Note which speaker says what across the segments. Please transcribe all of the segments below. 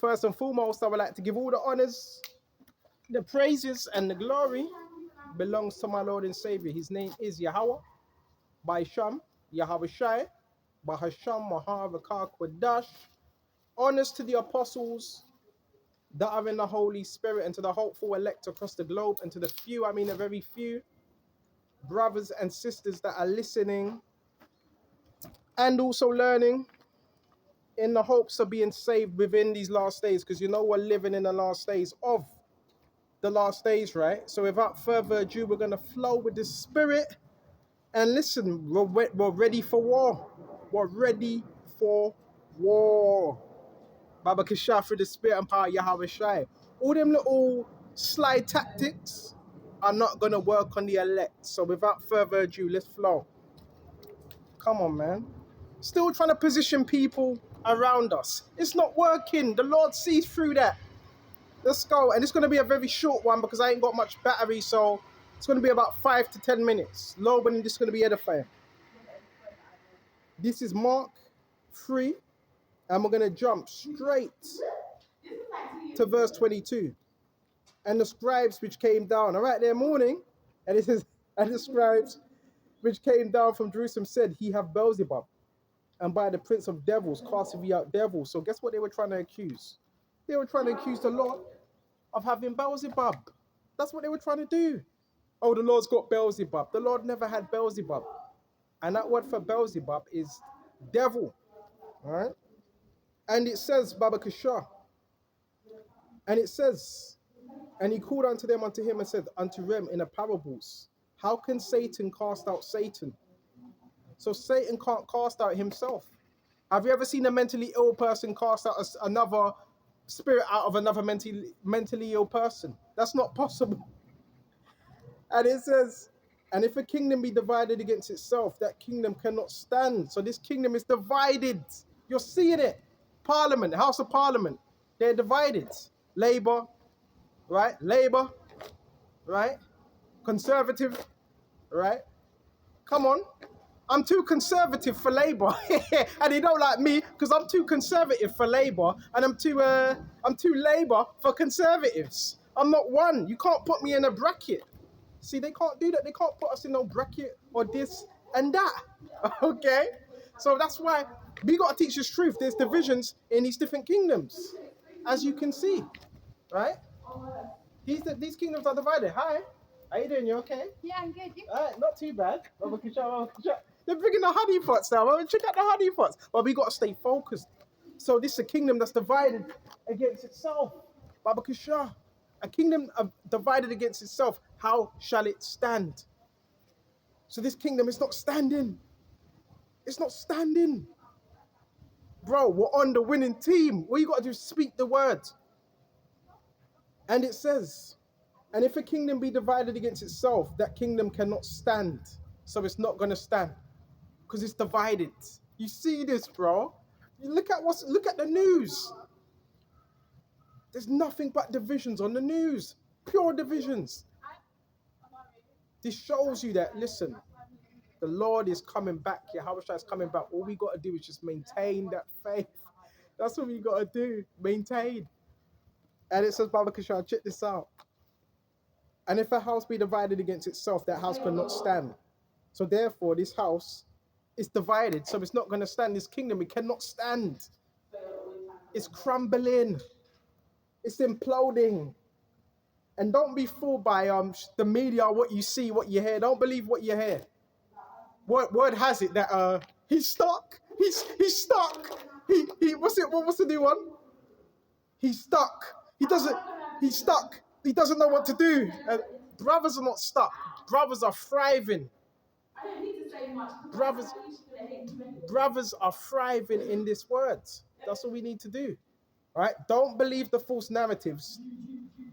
Speaker 1: First and foremost, I would like to give all the honors, the praises, and the glory belongs to my Lord and Savior. His name is Yahweh, by Sham, Yahweh Shai, by Hasham, Mahavakar Kwadash. Honors to the apostles that are in the Holy Spirit, and to the hopeful elect across the globe, and to the few, I mean the very few, brothers and sisters that are listening and also learning in the hopes of being saved within these last days, because you know we're living in the last days of the last days, right? So without further ado, we're going to flow with the Spirit. And listen, we're ready for war. We're ready for war. Baba Kishah through the Spirit and power Yahweh Shai. All them little sly tactics are not going to work on the elect. So without further ado, let's flow. Come on, man. Still trying to position people around us. It's not working. The Lord sees through that. Let's go. And it's going to be a very short one because I ain't got much battery. So it's going to be about 5 to 10 minutes. Low, but this is going to be edifying. This is Mark 3. And we're going to jump straight to verse 22. And the scribes which came down. All right, they're mourning. And it says, and the scribes which came down from Jerusalem said, he have Beelzebub. And by the prince of devils casteth he out devils. So guess what they were trying to accuse? They were trying to accuse the Lord of having Beelzebub. That's what they were trying to do. Oh, the Lord's got Beelzebub. The Lord never had Beelzebub. And that word for Beelzebub is devil. All right? And it says, Baba Kishah. And it says, and he called unto them unto him and said unto them in the parables, how can Satan cast out Satan? So Satan can't cast out himself. Have you ever seen a mentally ill person cast out another spirit out of another mentally ill person? That's not possible. And it says, and if a kingdom be divided against itself, that kingdom cannot stand. So this kingdom is divided. You're seeing it. Parliament, the House of Parliament, they're divided. Labour, right? Labour, right? Conservative, right? Come on. I'm too conservative for Labour. And they don't like me because I'm too conservative for Labour, and I'm too Labour for Conservatives. I'm not one. You can't put me in a bracket. See, they can't do that. They can't put us in no bracket or this and that. Okay? So that's why we got to teach this truth. There's divisions in these different kingdoms, as you can see, right? These kingdoms are divided. Hi. How you doing? You okay?
Speaker 2: Yeah, I'm good. You?
Speaker 1: Not too bad. They're bringing the honey pots now. Well, check out the honey pots. But we got to stay focused. So this is a kingdom that's divided against itself. Baba Kishah. A kingdom divided against itself. How shall it stand? So this kingdom is not standing. It's not standing. Bro, we're on the winning team. All you got to do is speak the word. And it says, and if a kingdom be divided against itself, that kingdom cannot stand. So it's not going to stand because it's divided. You see this, bro? You look at the news. There's nothing but divisions on the news. Pure divisions. This shows you that, listen, the Lord is coming back. Yahweh is coming back. All we got to do is just maintain that faith. That's what we got to do. Maintain. And it says, Baba Kishar, check this out. And if a house be divided against itself, that house cannot stand. So therefore, this house is divided. So it's not going to stand. This kingdom, it cannot stand. It's crumbling. It's imploding. And don't be fooled by the media, what you see, what you hear. Don't believe what you hear. Word has it that he's stuck. He's stuck. What's the new one? He's stuck. He's stuck. He doesn't know what to do. Brothers are not stuck. Brothers are thriving.
Speaker 2: I don't need to say much.
Speaker 1: Brothers are thriving in this word. That's what we need to do. Right? Don't believe the false narratives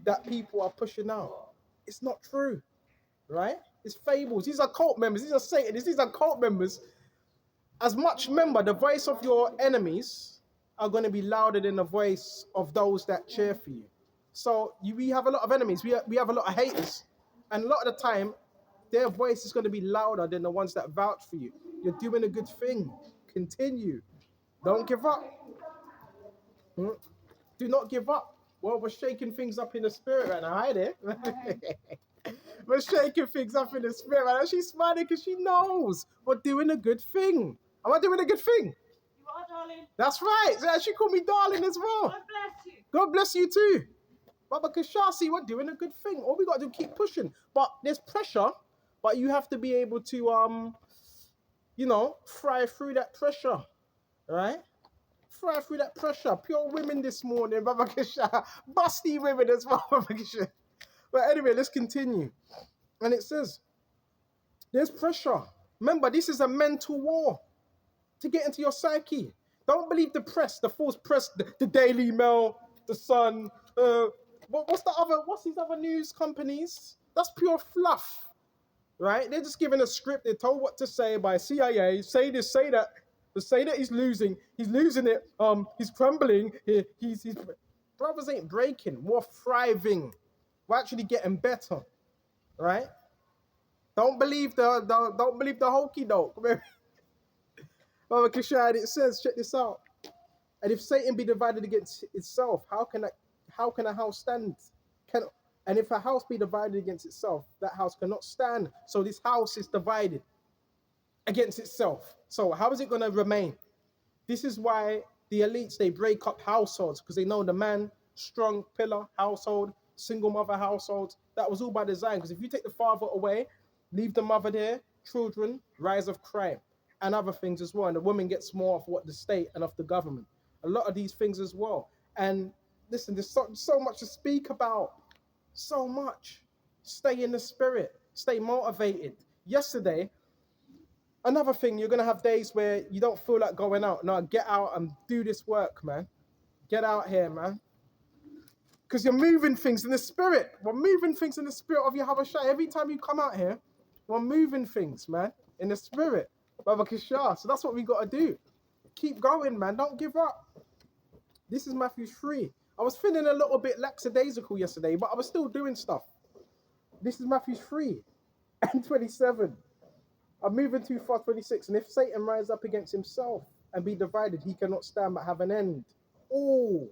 Speaker 1: that people are pushing out. It's not true. Right? It's fables. These are cult members. These are Satanists. These are cult members. As much remember, the voice of your enemies are going to be louder than the voice of those that cheer for you. So we have a lot of enemies. We have a lot of haters. And a lot of the time, their voice is going to be louder than the ones that vouch for you. You're doing a good thing. Continue. Don't give up. Do not give up. Well, we're shaking things up in the spirit right now. Hi there. We're shaking things up in the spirit right now. She's smiling because she knows we're doing a good thing. Am I doing a good thing?
Speaker 2: You are, darling.
Speaker 1: That's right. So she called me darling as well.
Speaker 2: God bless you.
Speaker 1: God bless you too. Baba Kashasi, we're doing a good thing. All we got to do is keep pushing. But there's pressure, but you have to be able to, thrive through that pressure, right? Thrive through that pressure. Pure women this morning, Baba Kasha. Busty women as well, Baba Kasha. But anyway, let's continue. And it says, there's pressure. Remember, this is a mental war to get into your psyche. Don't believe the press, the false press, the Daily Mail, the Sun. What's these other news companies? That's pure fluff, right? They're just given a script. They're told what to say by CIA. Say this, say that. To say that he's losing it. He's crumbling. He's brothers ain't breaking. We're thriving. We're actually getting better, right? Don't believe the hokey doke. Baba Kashad, it says, check this out. And if Satan be divided against itself, how can a house stand? And if a house be divided against itself, that house cannot stand. So this house is divided against itself. So how is it going to remain? This is why the elites, they break up households, because they know the man, strong pillar household, single mother households, that was all by design. Because if you take the father away, leave the mother there, children, rise of crime, and other things as well. And the woman gets more of what the state and of the government. A lot of these things as well. And listen, there's so much to speak about. So much. Stay in the spirit. Stay motivated. Yesterday, another thing, you're going to have days where you don't feel like going out. No, get out and do this work, man. Get out here, man. Because you're moving things in the spirit. We're moving things in the spirit of Yahweh Shai. Every time you come out here, we're moving things, man, in the spirit. Baba Kishah. So that's what we got to do. Keep going, man. Don't give up. This is Matthew 3. I was feeling a little bit lackadaisical yesterday, but I was still doing stuff. This is Matthew 3 and 27. I'm moving too far, 26. And if Satan rise up against himself and be divided, he cannot stand but have an end. Oh.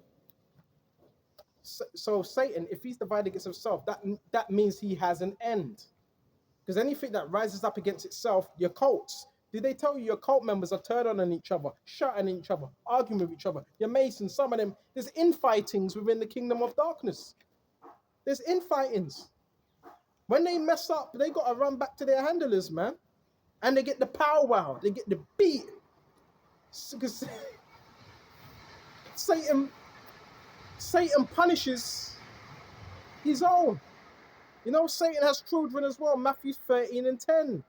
Speaker 1: So Satan, if he's divided against himself, that means he has an end. Because anything that rises up against itself, your cults, did they tell you your cult members are turning on each other, shouting at each other, arguing with each other? Your Masons, some of them, there's infightings within the kingdom of darkness. There's infightings. When they mess up, they got to run back to their handlers, man. And they get the powwow, they get the beat. Because Satan punishes his own. You know, Satan has children as well. Matthew 13 and 10.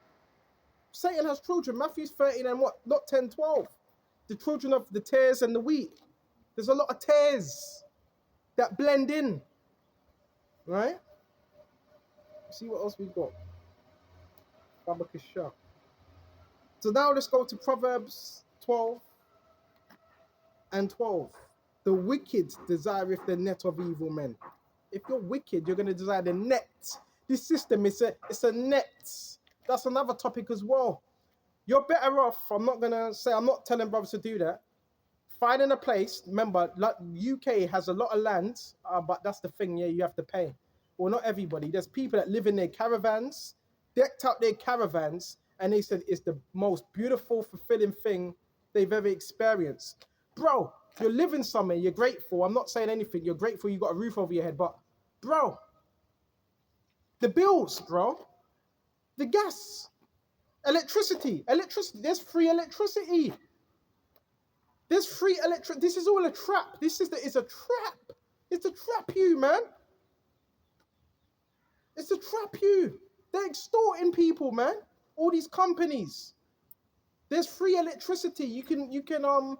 Speaker 1: Satan has children. Matthew 13 and what? Not 10, 12. The children of the tares and the wheat. There's a lot of tares that blend in. Right? See what else we've got. Baba Kishah. So now let's go to Proverbs 12 and 12. The wicked desireth the net of evil men. If you're wicked, you're going to desire the net. This system is a net. That's another topic as well. You're better off, I'm not telling brothers to do that. Finding a place, remember, like UK has a lot of land, but that's the thing, yeah, you have to pay. Well, not everybody. There's people that live in their caravans, decked out their caravans, and they said it's the most beautiful, fulfilling thing they've ever experienced. Bro, you're living somewhere, you're grateful. I'm not saying anything. You're grateful you got a roof over your head, but bro, the bills, bro, the gas, electricity, there's free electricity. There's free electricity. This is all a trap. It's a trap. It's a trap you, man. It's a trap you. They're extorting people, man. All these companies. There's free electricity. You can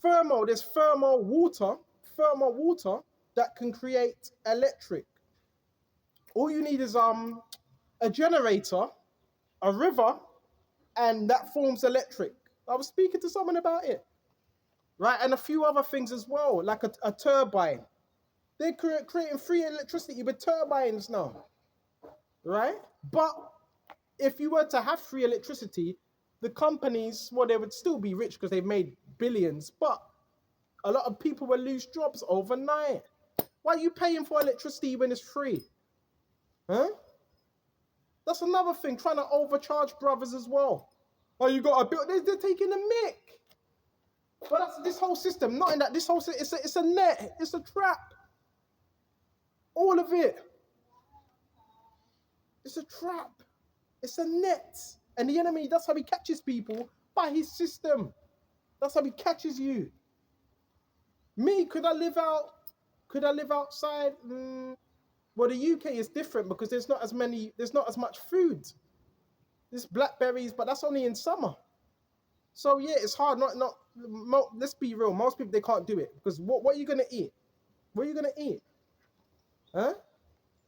Speaker 1: thermal. There's thermal water that can create electric. All you need is a generator, a river, and that forms electric. I was speaking to someone about it, right? And a few other things as well, like a turbine. They're creating free electricity with turbines now, right? But if you were to have free electricity, the companies, well, they would still be rich because they've made billions, but A lot of people will lose jobs overnight. Why are you paying for electricity when it's free? Huh? That's another thing, trying to overcharge brothers as well. Oh, you got a bill. They're taking a mick. But that's this whole system. Not in that. This whole system, it's a net. It's a trap. All of it. It's a trap. It's a net. And the enemy, that's how he catches people, by his system. That's how he catches you. Me, could I live outside? Well, the UK is different because there's not as much food. There's blackberries, but that's only in summer. So yeah, it's hard. Let's be real. Most people, they can't do it because what are you gonna eat? What are you gonna eat? Huh?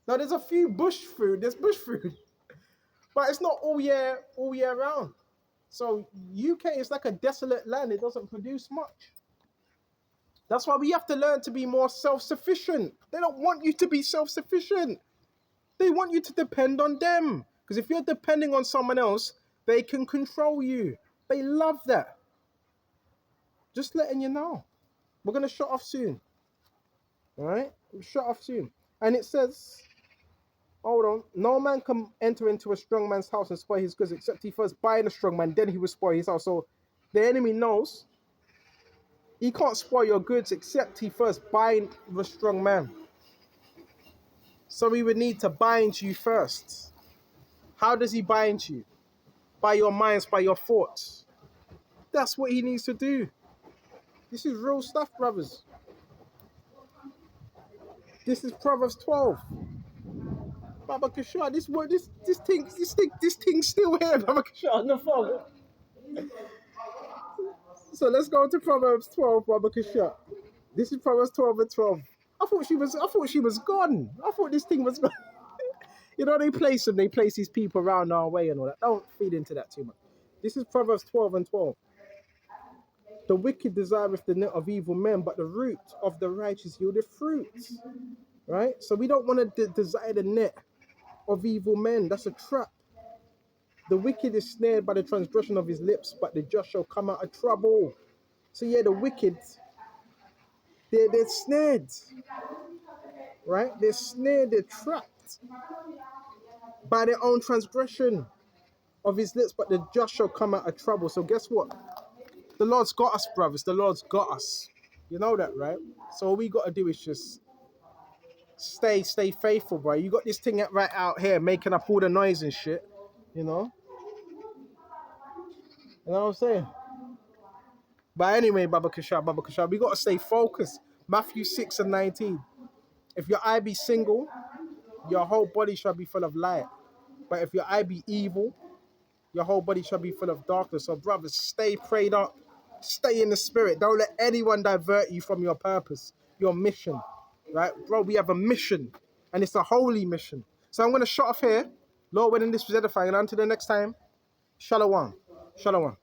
Speaker 1: Now there's a few bush food. There's bush food, but it's not all year round. So UK is like a desolate land. It doesn't produce much. That's why we have to learn to be more self-sufficient. They don't want you to be self-sufficient. They want you to depend on them. Because if you're depending on someone else, they can control you. They love that. Just letting you know. We're going to shut off soon. All right? We'll shut off soon. And it says, hold on. No man can enter into a strong man's house and spoil his goods except he first bind a strong man, then he will spoil his house. So the enemy knows he can't spoil your goods except he first bind the strong man. So he would need to bind you first. How does he bind you? By your minds, by your thoughts. That's what he needs to do. This is real stuff, brothers. This is Proverbs 12. Baba Kishar, this thing's still here, Baba Kishar, on the phone. So let's go to Proverbs 12, Baba Kishar. This is Proverbs 12 and 12. I thought she was gone. I thought this thing was gone. You know, they place these people around our way and all that. Don't feed into that too much. This is Proverbs 12 and 12. The wicked desireth the net of evil men, but the root of the righteous yieldeth fruit. Right? So we don't want to desire the net of evil men. That's a trap. The wicked is snared by the transgression of his lips, but the just shall come out of trouble. So yeah, the wicked, they're snared. Right? They're snared, they're trapped by their own transgression of his lips, but the just shall come out of trouble. So guess what? The Lord's got us, brothers. The Lord's got us. You know that, right? So all we got to do is just stay faithful, bro. You got this thing right out here making up all the noise and shit, you know? You know what I'm saying? But anyway, Baba Kashab, we got to stay focused. Matthew 6 and 19. If your eye be single, your whole body shall be full of light. But if your eye be evil, your whole body shall be full of darkness. So brothers, stay prayed up. Stay in the spirit. Don't let anyone divert you from your purpose, your mission. Right? Bro, we have a mission. And it's a holy mission. So I'm going to shut off here. Lord, when this was edifying. And until the next time, Shalom. Shalom.